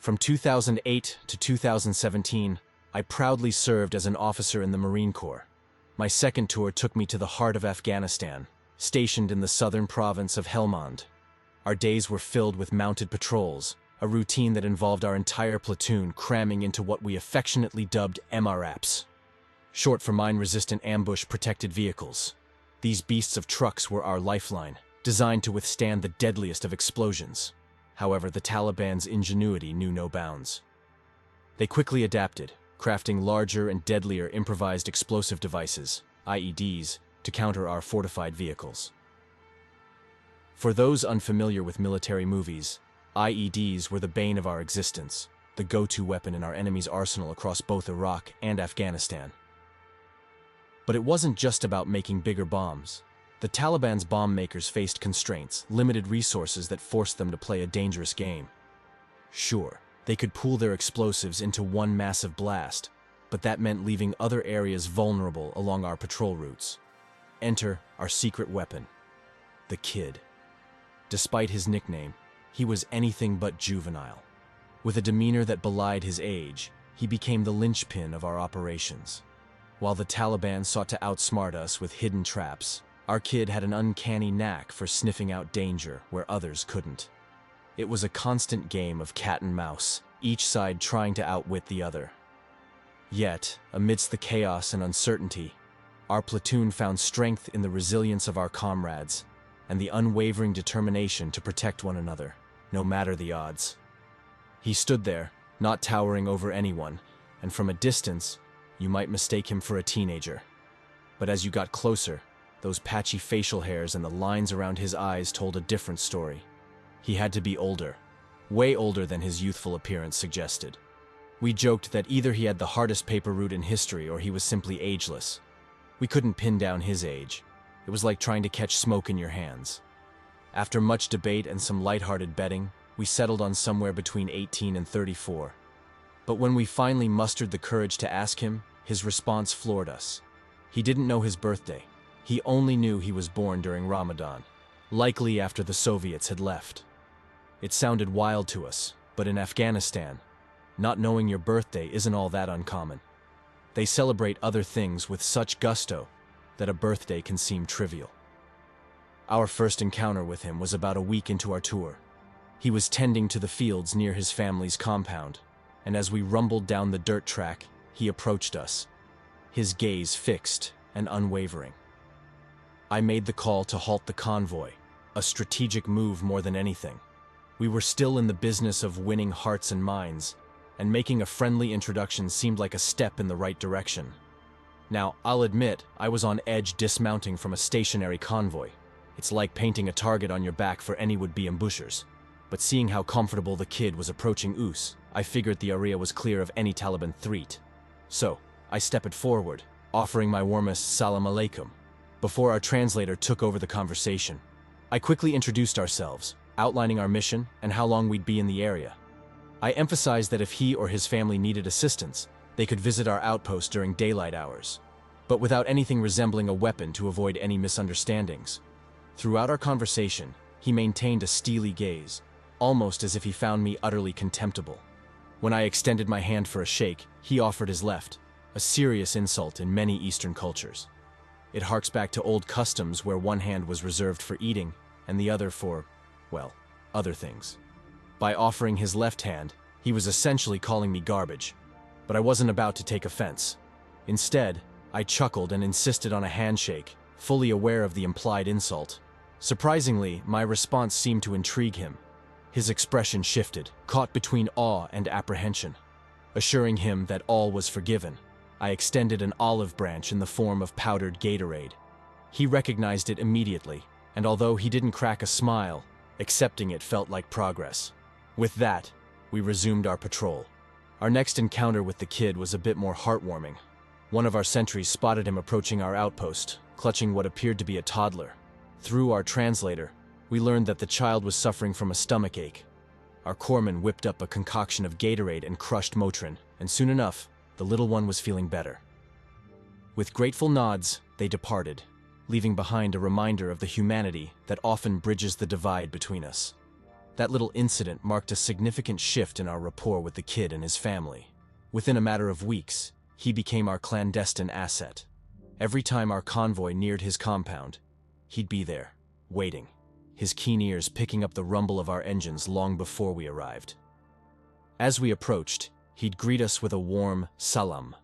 From 2008 to 2017, I proudly served as an officer in the Marine Corps. My second tour took me to the heart of Afghanistan, stationed in the southern province of Helmand. Our days were filled with mounted patrols, a routine that involved our entire platoon cramming into what we affectionately dubbed MRAPs, short for mine-resistant ambush-protected vehicles. These beasts of trucks were our lifeline, designed to withstand the deadliest of explosions. However, the Taliban's ingenuity knew no bounds. They quickly adapted, crafting larger and deadlier improvised explosive devices, IEDs, to counter our fortified vehicles. For those unfamiliar with military movies, IEDs were the bane of our existence, the go-to weapon in our enemy's arsenal across both Iraq and Afghanistan. But it wasn't just about making bigger bombs. The Taliban's bomb makers faced constraints, limited resources that forced them to play a dangerous game. Sure, they could pool their explosives into one massive blast, but that meant leaving other areas vulnerable along our patrol routes. Enter our secret weapon, the Kid. Despite his nickname, he was anything but juvenile. With a demeanor that belied his age, he became the linchpin of our operations. While the Taliban sought to outsmart us with hidden traps, our Kid had an uncanny knack for sniffing out danger where others couldn't. It was a constant game of cat and mouse, each side trying to outwit the other. Yet, amidst the chaos and uncertainty, our platoon found strength in the resilience of our comrades and the unwavering determination to protect one another, no matter the odds. He stood there, not towering over anyone, and from a distance, you might mistake him for a teenager. But as you got closer, those patchy facial hairs and the lines around his eyes told a different story. He had to be older, way older than his youthful appearance suggested. We joked that either he had the hardest paper route in history or he was simply ageless. We couldn't pin down his age. It was like trying to catch smoke in your hands. After much debate and some lighthearted betting, we settled on somewhere between 18 and 34. But when we finally mustered the courage to ask him, his response floored us. He didn't know his birthday. He only knew he was born during Ramadan, likely after the Soviets had left. It sounded wild to us, but in Afghanistan, not knowing your birthday isn't all that uncommon. They celebrate other things with such gusto that a birthday can seem trivial. Our first encounter with him was about a week into our tour. He was tending to the fields near his family's compound, and as we rumbled down the dirt track, he approached us, his gaze fixed and unwavering. I made the call to halt the convoy, a strategic move more than anything. We were still in the business of winning hearts and minds, and making a friendly introduction seemed like a step in the right direction. Now, I'll admit, I was on edge dismounting from a stationary convoy. It's like painting a target on your back for any would-be ambushers. But seeing how comfortable the Kid was approaching Us, I figured the area was clear of any Taliban threat. So, I stepped forward, offering my warmest salam alaikum. Before our translator took over the conversation, I quickly introduced ourselves, outlining our mission and how long we'd be in the area. I emphasized that if he or his family needed assistance, they could visit our outpost during daylight hours, but without anything resembling a weapon to avoid any misunderstandings. Throughout our conversation, he maintained a steely gaze, almost as if he found me utterly contemptible. When I extended my hand for a shake, he offered his left, a serious insult in many Eastern cultures. It harks back to old customs where one hand was reserved for eating and the other for, well, other things. By offering his left hand, he was essentially calling me garbage, but I wasn't about to take offense. Instead, I chuckled and insisted on a handshake, fully aware of the implied insult. Surprisingly, my response seemed to intrigue him. His expression shifted, caught between awe and apprehension. Assuring him that all was forgiven, I extended an olive branch in the form of powdered Gatorade. He recognized it immediately, and although he didn't crack a smile, accepting it felt like progress. With that, we resumed our patrol. Our next encounter with the Kid was a bit more heartwarming. One of our sentries spotted him approaching our outpost, clutching what appeared to be a toddler. Through our translator, we learned that the child was suffering from a stomachache. Our corpsman whipped up a concoction of Gatorade and crushed Motrin, and soon enough, the little one was feeling better. With grateful nods, they departed, leaving behind a reminder of the humanity that often bridges the divide between us. That little incident marked a significant shift in our rapport with the kid and his family. Within a matter of weeks, he became our clandestine asset. Every time our convoy neared his compound, he'd be there, waiting, his keen ears picking up the rumble of our engines long before we arrived. As we approached, he'd greet us with a warm salam,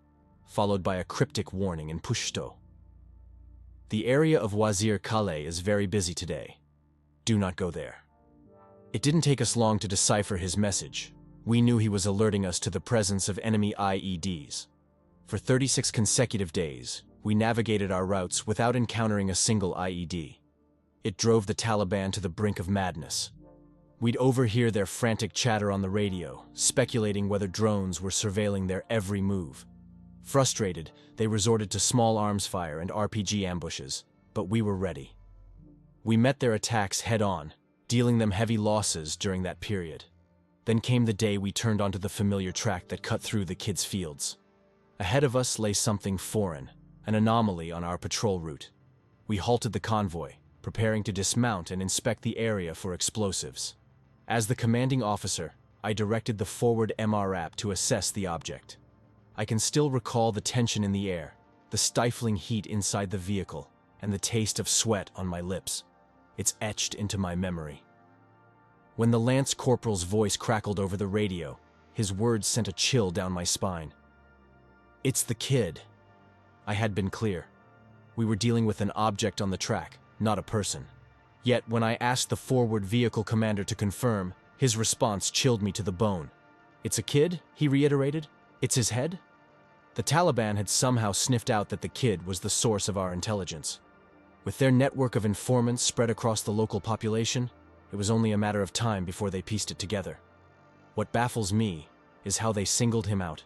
followed by a cryptic warning in Pashto. The area of Wazir Kale is very busy today. Do not go there. It didn't take us long to decipher his message. We knew he was alerting us to the presence of enemy IEDs. For 36 consecutive days, we navigated our routes without encountering a single IED. It drove the Taliban to the brink of madness. We'd overhear their frantic chatter on the radio, speculating whether drones were surveilling their every move. Frustrated, they resorted to small arms fire and RPG ambushes, but we were ready. We met their attacks head-on, dealing them heavy losses during that period. Then came the day we turned onto the familiar track that cut through the kids' fields. Ahead of us lay something foreign, an anomaly on our patrol route. We halted the convoy, preparing to dismount and inspect the area for explosives. As the commanding officer, I directed the forward MRAP to assess the object. I can still recall the tension in the air, the stifling heat inside the vehicle, and the taste of sweat on my lips. It's etched into my memory. When the Lance Corporal's voice crackled over the radio, his words sent a chill down my spine. It's the kid. I had been clear. We were dealing with an object on the track, not a person. Yet when I asked the forward vehicle commander to confirm, his response chilled me to the bone. It's a kid, he reiterated. It's his head? The Taliban had somehow sniffed out that the kid was the source of our intelligence. With their network of informants spread across the local population, it was only a matter of time before they pieced it together. What baffles me is how they singled him out.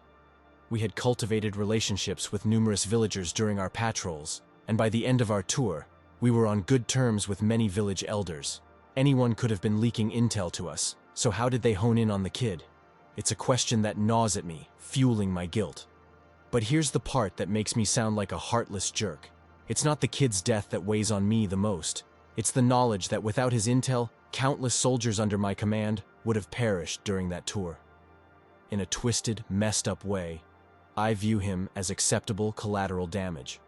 We had cultivated relationships with numerous villagers during our patrols, and by the end of our tour, we were on good terms with many village elders. Anyone could have been leaking intel to us, so how did they hone in on the kid? It's a question that gnaws at me, fueling my guilt. But here's the part that makes me sound like a heartless jerk. It's not the kid's death that weighs on me the most. It's the knowledge that without his intel, countless soldiers under my command would have perished during that tour. In a twisted, messed up way, I view him as acceptable collateral damage.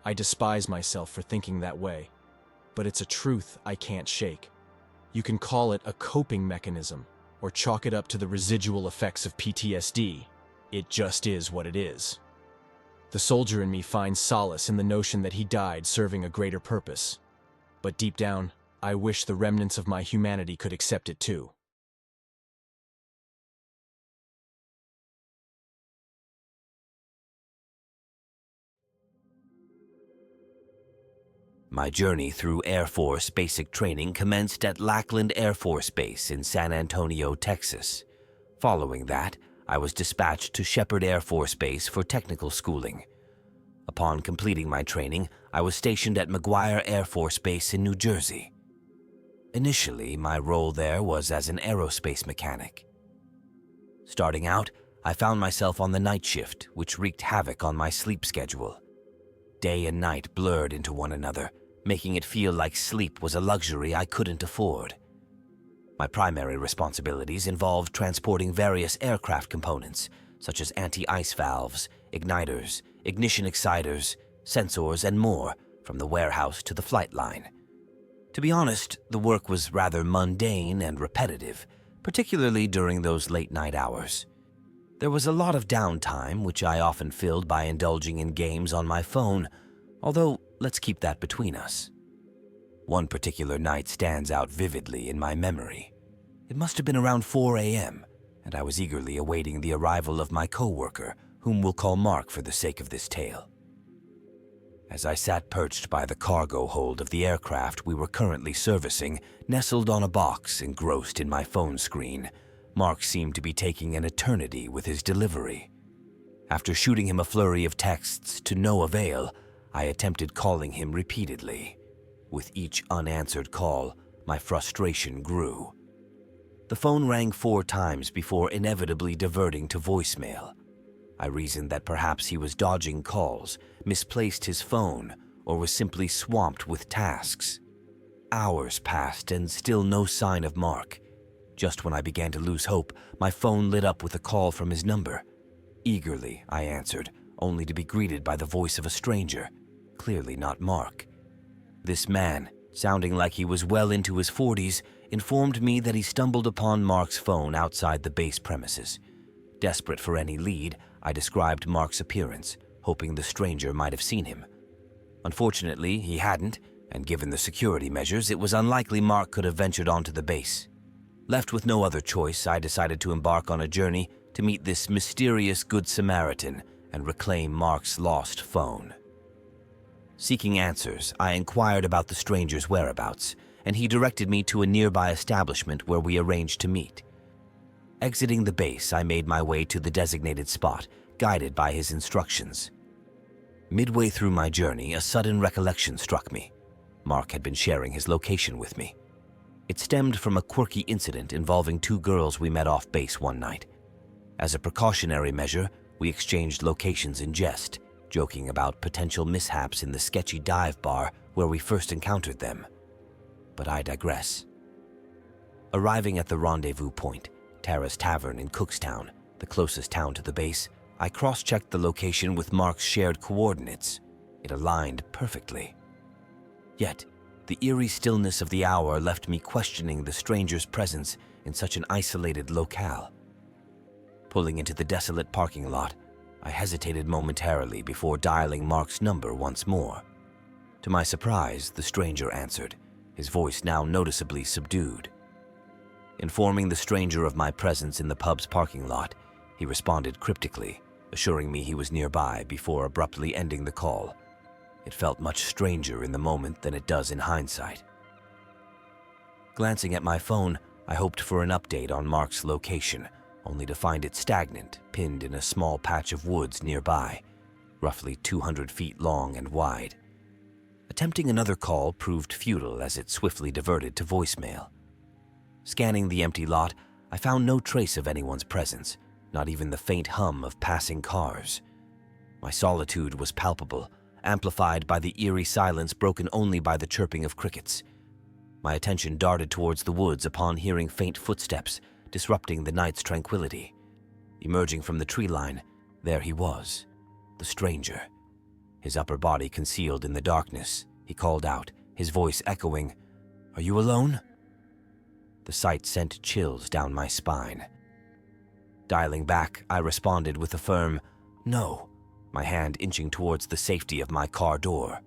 I despise myself for thinking that way, but it's a truth I can't shake. You can call it a coping mechanism, or chalk it up to the residual effects of PTSD. It just is what it is. The soldier in me finds solace in the notion that he died serving a greater purpose. But deep down, I wish the remnants of my humanity could accept it too. My journey through Air Force basic training commenced at Lackland Air Force Base in San Antonio, Texas. Following that, I was dispatched to Shepherd Air Force Base for technical schooling. Upon completing my training, I was stationed at McGuire Air Force Base in New Jersey. Initially, my role there was as an aerospace mechanic. Starting out, I found myself on the night shift, which wreaked havoc on my sleep schedule. Day and night blurred into one another, making it feel like sleep was a luxury I couldn't afford. My primary responsibilities involved transporting various aircraft components, such as anti-ice valves, igniters, ignition exciters, sensors, and more, from the warehouse to the flight line. To be honest, the work was rather mundane and repetitive, particularly during those late-night hours. There was a lot of downtime, which I often filled by indulging in games on my phone, although let's keep that between us. One particular night stands out vividly in my memory. It must have been around 4 a.m., and I was eagerly awaiting the arrival of my coworker, whom we'll call Mark for the sake of this tale. As I sat perched by the cargo hold of the aircraft we were currently servicing, nestled on a box engrossed in my phone screen, Mark seemed to be taking an eternity with his delivery. After shooting him a flurry of texts to no avail, I attempted calling him repeatedly. With each unanswered call, my frustration grew. The phone rang 4 times before inevitably diverting to voicemail. I reasoned that perhaps he was dodging calls, misplaced his phone, or was simply swamped with tasks. Hours passed and still no sign of Mark, Just when I began to lose hope, my phone lit up with a call from his number. Eagerly, I answered, only to be greeted by the voice of a stranger, clearly not Mark. This man, sounding like he was well into his 40s, informed me that he stumbled upon Mark's phone outside the base premises. Desperate for any lead, I described Mark's appearance, hoping the stranger might have seen him. Unfortunately, he hadn't, and given the security measures, it was unlikely Mark could have ventured onto the base. Left with no other choice, I decided to embark on a journey to meet this mysterious Good Samaritan and reclaim Mark's lost phone. Seeking answers, I inquired about the stranger's whereabouts, and he directed me to a nearby establishment where we arranged to meet. Exiting the base, I made my way to the designated spot, guided by his instructions. Midway through my journey, a sudden recollection struck me. Mark had been sharing his location with me. It stemmed from a quirky incident involving two girls we met off base one night. As a precautionary measure, we exchanged locations in jest, joking about potential mishaps in the sketchy dive bar where we first encountered them. But I digress. Arriving at the rendezvous point, Tara's Tavern in Cookstown, the closest town to the base, I cross-checked the location with Mark's shared coordinates. It aligned perfectly. Yet, the eerie stillness of the hour left me questioning the stranger's presence in such an isolated locale. Pulling into the desolate parking lot, I hesitated momentarily before dialing Mark's number once more. To my surprise, the stranger answered, his voice now noticeably subdued. Informing the stranger of my presence in the pub's parking lot, he responded cryptically, assuring me he was nearby before abruptly ending the call. It felt much stranger in the moment than it does in hindsight. Glancing at my phone, I hoped for an update on Mark's location, only to find it stagnant, pinned in a small patch of woods nearby, roughly 200 feet long and wide. Attempting another call proved futile as it swiftly diverted to voicemail. Scanning the empty lot, I found no trace of anyone's presence, not even the faint hum of passing cars. My solitude was palpable, amplified by the eerie silence broken only by the chirping of crickets. My attention darted towards the woods upon hearing faint footsteps, disrupting the night's tranquility. Emerging from the tree line, there he was, the stranger. His upper body concealed in the darkness, he called out, his voice echoing, "Are you alone?" The sight sent chills down my spine. Dialing back, I responded with a firm, "No," my hand inching towards the safety of my car door.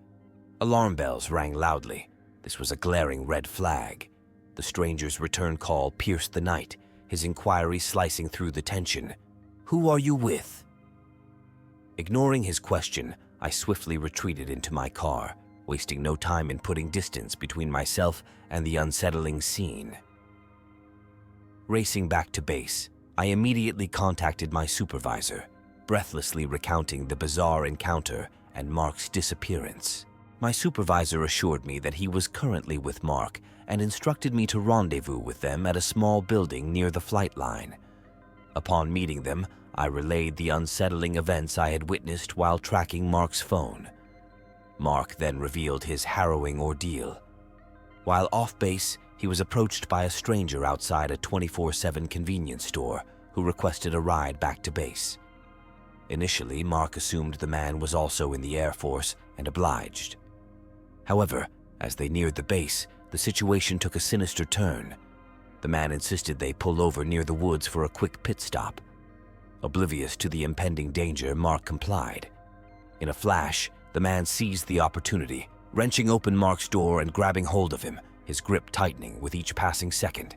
Alarm bells rang loudly. This was a glaring red flag. The stranger's return call pierced the night, his inquiry slicing through the tension. "Who are you with?" Ignoring his question, I swiftly retreated into my car, wasting no time in putting distance between myself and the unsettling scene. Racing back to base, I immediately contacted my supervisor, breathlessly recounting the bizarre encounter and Mark's disappearance. My supervisor assured me that he was currently with Mark and instructed me to rendezvous with them at a small building near the flight line. Upon meeting them, I relayed the unsettling events I had witnessed while tracking Mark's phone. Mark then revealed his harrowing ordeal. While off base, he was approached by a stranger outside a 24/7 convenience store who requested a ride back to base. Initially, Mark assumed the man was also in the Air Force and obliged. However, as they neared the base, the situation took a sinister turn. The man insisted they pull over near the woods for a quick pit stop. Oblivious to the impending danger, Mark complied. In a flash, the man seized the opportunity, wrenching open Mark's door and grabbing hold of him, his grip tightening with each passing second.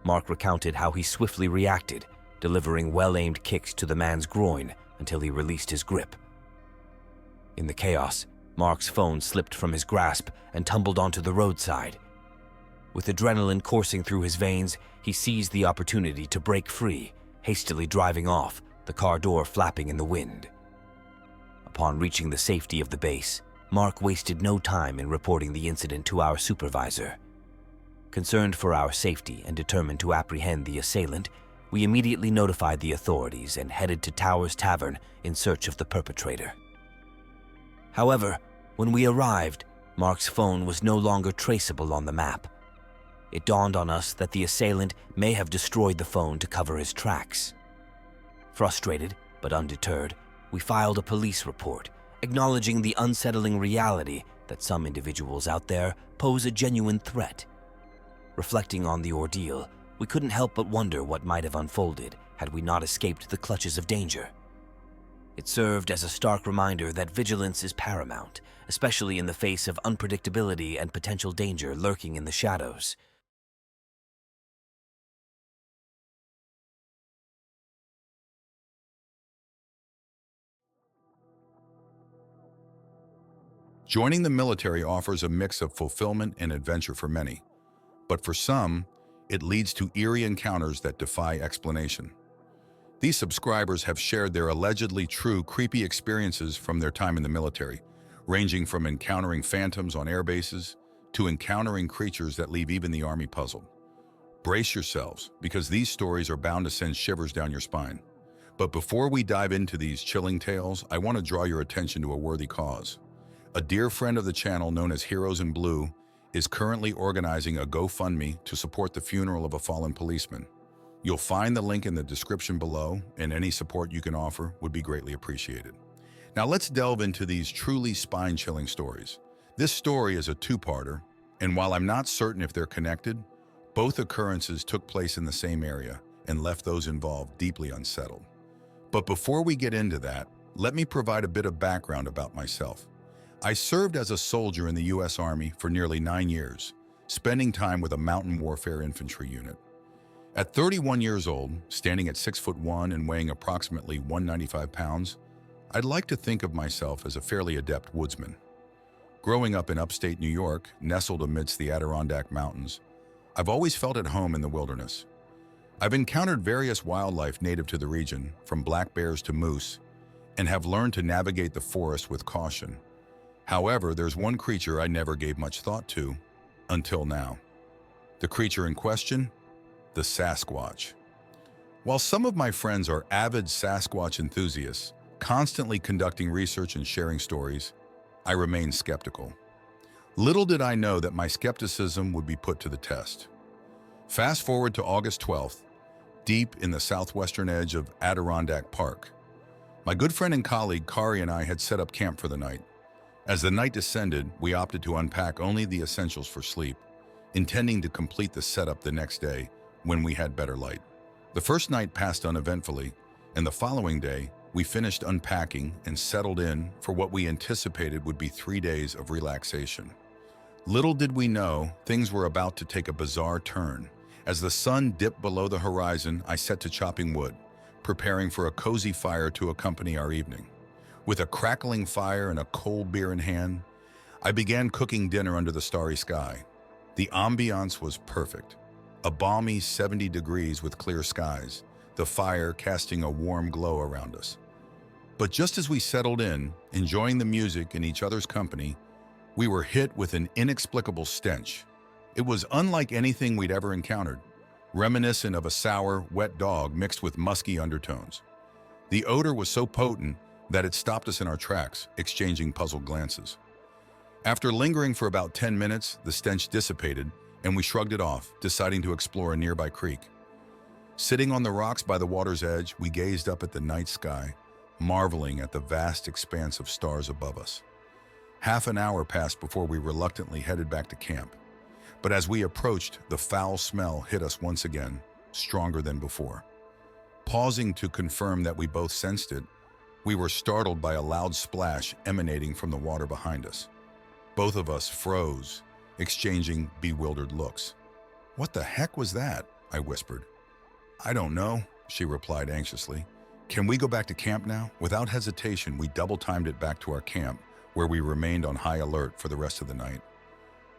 Mark recounted how he swiftly reacted, delivering well-aimed kicks to the man's groin until he released his grip. In the chaos, Mark's phone slipped from his grasp and tumbled onto the roadside. With adrenaline coursing through his veins, he seized the opportunity to break free, hastily driving off, the car door flapping in the wind. Upon reaching the safety of the base, Mark wasted no time in reporting the incident to our supervisor. Concerned for our safety and determined to apprehend the assailant, we immediately notified the authorities and headed to Towers Tavern in search of the perpetrator. However, when we arrived, Mark's phone was no longer traceable on the map. it dawned on us that the assailant may have destroyed the phone to cover his tracks. Frustrated, but undeterred, we filed a police report, acknowledging the unsettling reality that some individuals out there pose a genuine threat. Reflecting on the ordeal, we couldn't help but wonder what might have unfolded had we not escaped the clutches of danger. It served as a stark reminder that vigilance is paramount, especially in the face of unpredictability and potential danger lurking in the shadows. Joining the military offers a mix of fulfillment and adventure for many, but for some, it leads to eerie encounters that defy explanation. These subscribers have shared their allegedly true creepy experiences from their time in the military, ranging from encountering phantoms on air bases to encountering creatures that leave even the Army puzzled. Brace yourselves, because these stories are bound to send shivers down your spine. But before we dive into these chilling tales, I want to draw your attention to a worthy cause. A dear friend of the channel known as Heroes in Blue is currently organizing a GoFundMe to support the funeral of a fallen policeman. You'll find the link in the description below, and any support you can offer would be greatly appreciated. Now let's delve into these truly spine-chilling stories. This story is a two-parter, and while I'm not certain if they're connected, both occurrences took place in the same area and left those involved deeply unsettled. But before we get into that, let me provide a bit of background about myself. I served as a soldier in the U.S. Army for nearly 9 years, spending time with a mountain warfare infantry unit. At 31 years old, standing at 6'1" and weighing approximately 195 pounds, I'd like to think of myself as a fairly adept woodsman. Growing up in upstate New York, nestled amidst the Adirondack Mountains, I've always felt at home in the wilderness. I've encountered various wildlife native to the region, from black bears to moose, and have learned to navigate the forest with caution. However, there's one creature I never gave much thought to, until now. The creature in question? The Sasquatch. While some of my friends are avid Sasquatch enthusiasts, constantly conducting research and sharing stories, I remain skeptical. Little did I know that my skepticism would be put to the test. Fast forward to August 12th, deep in the southwestern edge of Adirondack Park. My good friend and colleague Kari and I had set up camp for the night. As the night descended, we opted to unpack only the essentials for sleep, intending to complete the setup the next day when we had better light. The first night passed uneventfully, and the following day, we finished unpacking and settled in for what we anticipated would be 3 days of relaxation. Little did we know, things were about to take a bizarre turn. As the sun dipped below the horizon, I set to chopping wood, preparing for a cozy fire to accompany our evening. With a crackling fire and a cold beer in hand, I began cooking dinner under the starry sky. The ambiance was perfect. A balmy 70 degrees with clear skies, the fire casting a warm glow around us. But just as we settled in, enjoying the music and each other's company, we were hit with an inexplicable stench. It was unlike anything we'd ever encountered, reminiscent of a sour, wet dog mixed with musky undertones. The odor was so potent that it stopped us in our tracks, exchanging puzzled glances. After lingering for about 10 minutes, the stench dissipated, and we shrugged it off, deciding to explore a nearby creek. Sitting on the rocks by the water's edge, we gazed up at the night sky, marveling at the vast expanse of stars above us. Half an hour passed before we reluctantly headed back to camp. But as we approached, the foul smell hit us once again, stronger than before. Pausing to confirm that we both sensed it, we were startled by a loud splash emanating from the water behind us. Both of us froze, exchanging bewildered looks. "What the heck was that?" I whispered. "I don't know," she replied anxiously. "Can we go back to camp now?" Without hesitation, we double-timed it back to our camp, where we remained on high alert for the rest of the night.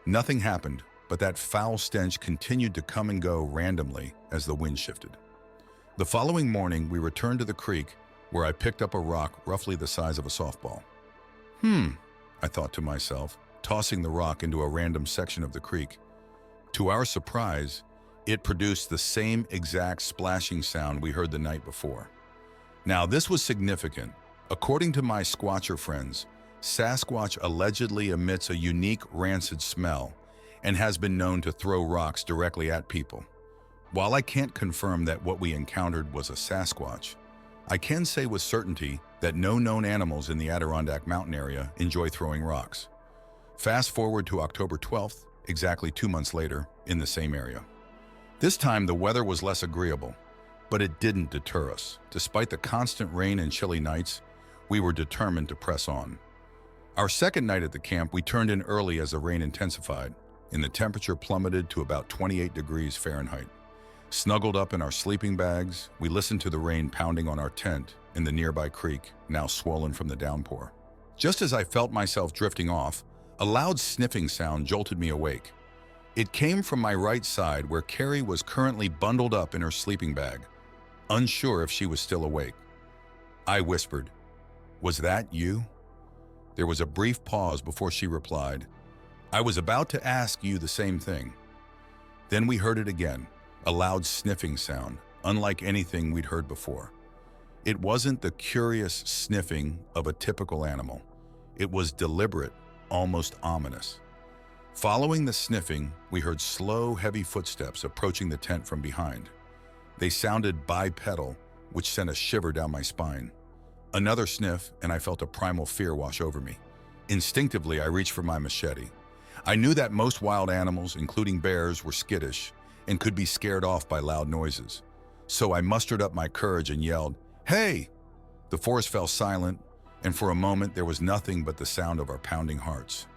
Nothing happened, but that foul stench continued to come and go randomly as the wind shifted. The following morning, we returned to the creek, where I picked up a rock roughly the size of a softball. I thought to myself, tossing the rock into a random section of the creek. To our surprise, it produced the same exact splashing sound we heard the night before. Now, this was significant. According to my Squatcher friends, Sasquatch allegedly emits a unique rancid smell, and has been known to throw rocks directly at people. While I can't confirm that what we encountered was a Sasquatch, I can say with certainty that no known animals in the Adirondack Mountain area enjoy throwing rocks. Fast forward to October 12th, exactly 2 months later, in the same area. This time the weather was less agreeable, but it didn't deter us. Despite the constant rain and chilly nights, we were determined to press on. Our second night at the camp, we turned in early as the rain intensified, and the temperature plummeted to about 28 degrees Fahrenheit. Snuggled up in our sleeping bags, we listened to the rain pounding on our tent in the nearby creek, now swollen from the downpour. Just as I felt myself drifting off, a loud sniffing sound jolted me awake. It came from my right side, where Carrie was currently bundled up in her sleeping bag, unsure if she was still awake. I whispered, "Was that you?" There was a brief pause before she replied, "I was about to ask you the same thing." Then we heard it again, a loud sniffing sound, unlike anything we'd heard before. It wasn't the curious sniffing of a typical animal. It was deliberate, almost ominous. Following the sniffing, we heard slow, heavy footsteps approaching the tent from behind. They sounded bipedal, which sent a shiver down my spine. Another sniff, and I felt a primal fear wash over me. Instinctively, I reached for my machete. I knew that most wild animals, including bears, were skittish and could be scared off by loud noises. So I mustered up my courage and yelled, "Hey!" The forest fell silent, and for a moment there was nothing but the sound of our pounding hearts.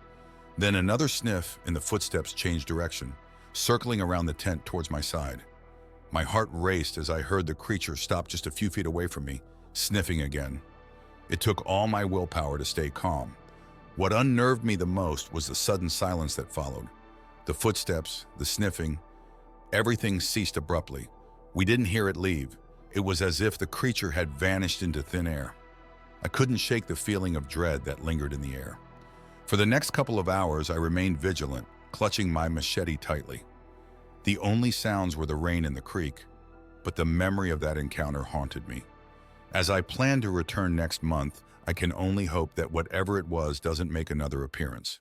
Then another sniff, and the footsteps changed direction, circling around the tent towards my side. My heart raced as I heard the creature stop just a few feet away from me, sniffing again. It took all my willpower to stay calm. What unnerved me the most was the sudden silence that followed. The footsteps, the sniffing, everything ceased abruptly. We didn't hear it leave. It was as if the creature had vanished into thin air. I couldn't shake the feeling of dread that lingered in the air. For the next couple of hours, I remained vigilant, clutching my machete tightly. The only sounds were the rain in the creek, but the memory of that encounter haunted me. As I plan to return next month, I can only hope that whatever it was doesn't make another appearance.